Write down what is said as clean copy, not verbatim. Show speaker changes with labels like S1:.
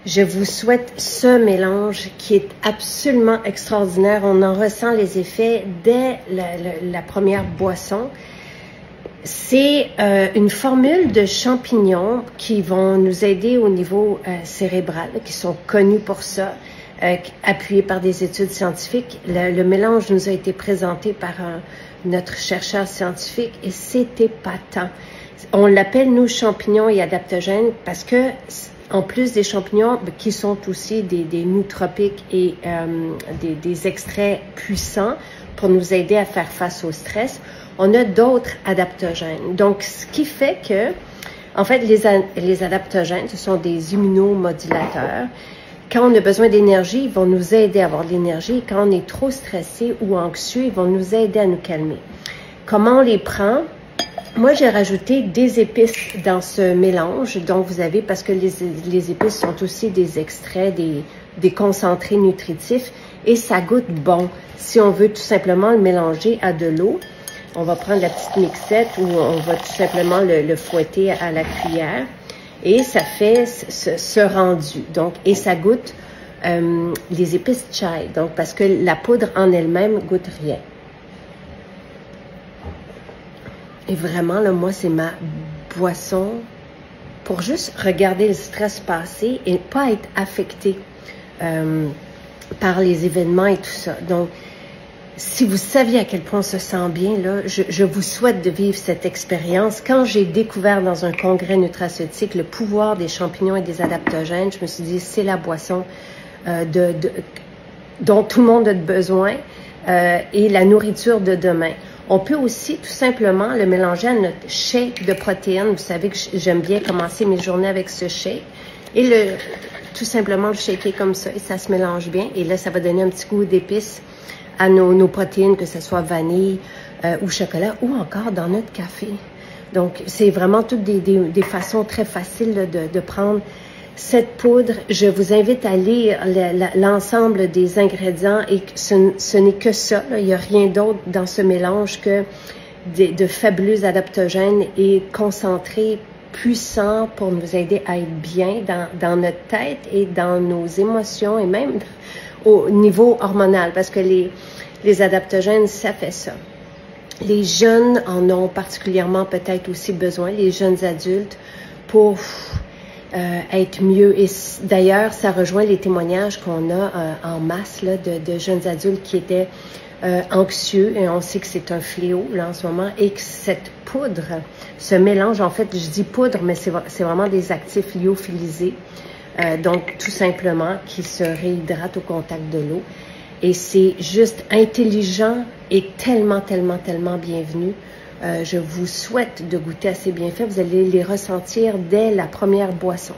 S1: Je vous souhaite ce mélange qui est absolument extraordinaire. On en ressent les effets dès la première boisson. C'est une formule de champignons qui vont nous aider au niveau cérébral, qui sont connus pour ça, appuyés par des études scientifiques. Le mélange nous a été présenté par notre chercheur scientifique et c'est épatant. On l'appelle, nous, champignons et adaptogènes parce que, en plus des champignons, qui sont aussi des nootropiques et des extraits puissants pour nous aider à faire face au stress, on a d'autres adaptogènes. Donc, ce qui fait que, en fait, les adaptogènes, ce sont des immunomodulateurs. Quand on a besoin d'énergie, ils vont nous aider à avoir de l'énergie. Quand on est trop stressé ou anxieux, ils vont nous aider à nous calmer. Comment on les prend? Moi, j'ai rajouté des épices dans ce mélange. Donc, vous avez, parce que les épices sont aussi des extraits, des concentrés nutritifs et ça goûte bon. Si on veut tout simplement le mélanger à de l'eau, on va prendre la petite mixette ou on va tout simplement le fouetter à la cuillère et ça fait ce rendu. Donc, et ça goûte les épices chai. Donc, parce que la poudre en elle-même goûte rien. Et vraiment, là, moi, c'est ma boisson pour juste regarder le stress passer et pas être affecté par les événements et tout ça. Donc, si vous saviez à quel point on se sent bien, là, je vous souhaite de vivre cette expérience. Quand j'ai découvert dans un congrès nutraceutique le pouvoir des champignons et des adaptogènes, je me suis dit, c'est la boisson dont tout le monde a besoin et la nourriture de demain. On peut aussi tout simplement le mélanger à notre shake de protéines. Vous savez que j'aime bien commencer mes journées avec ce shake. Et tout simplement le shaker comme ça et ça se mélange bien. Et là, ça va donner un petit goût d'épices à nos protéines, que ce soit vanille ou chocolat ou encore dans notre café. Donc, c'est vraiment toutes des façons très faciles là, de prendre cette poudre. Je vous invite à lire l'ensemble des ingrédients et ce n'est que ça. Là. Il n'y a rien d'autre dans ce mélange que de fabuleux adaptogènes et concentrés puissants pour nous aider à être bien dans notre tête et dans nos émotions et même au niveau hormonal parce que les adaptogènes, ça fait ça. Les jeunes en ont particulièrement peut-être aussi besoin, les jeunes adultes, pour être mieux. Et d'ailleurs, ça rejoint les témoignages qu'on a en masse là, de jeunes adultes qui étaient anxieux, et on sait que c'est un fléau là, en ce moment, et que cette poudre, ce mélange, en fait, je dis poudre, mais c'est vraiment des actifs lyophilisés, donc tout simplement qui se réhydratent au contact de l'eau. Et c'est juste intelligent et tellement, tellement, tellement bienvenu. Je vous souhaite de goûter à ces bienfaits. Vous allez les ressentir dès la première boisson.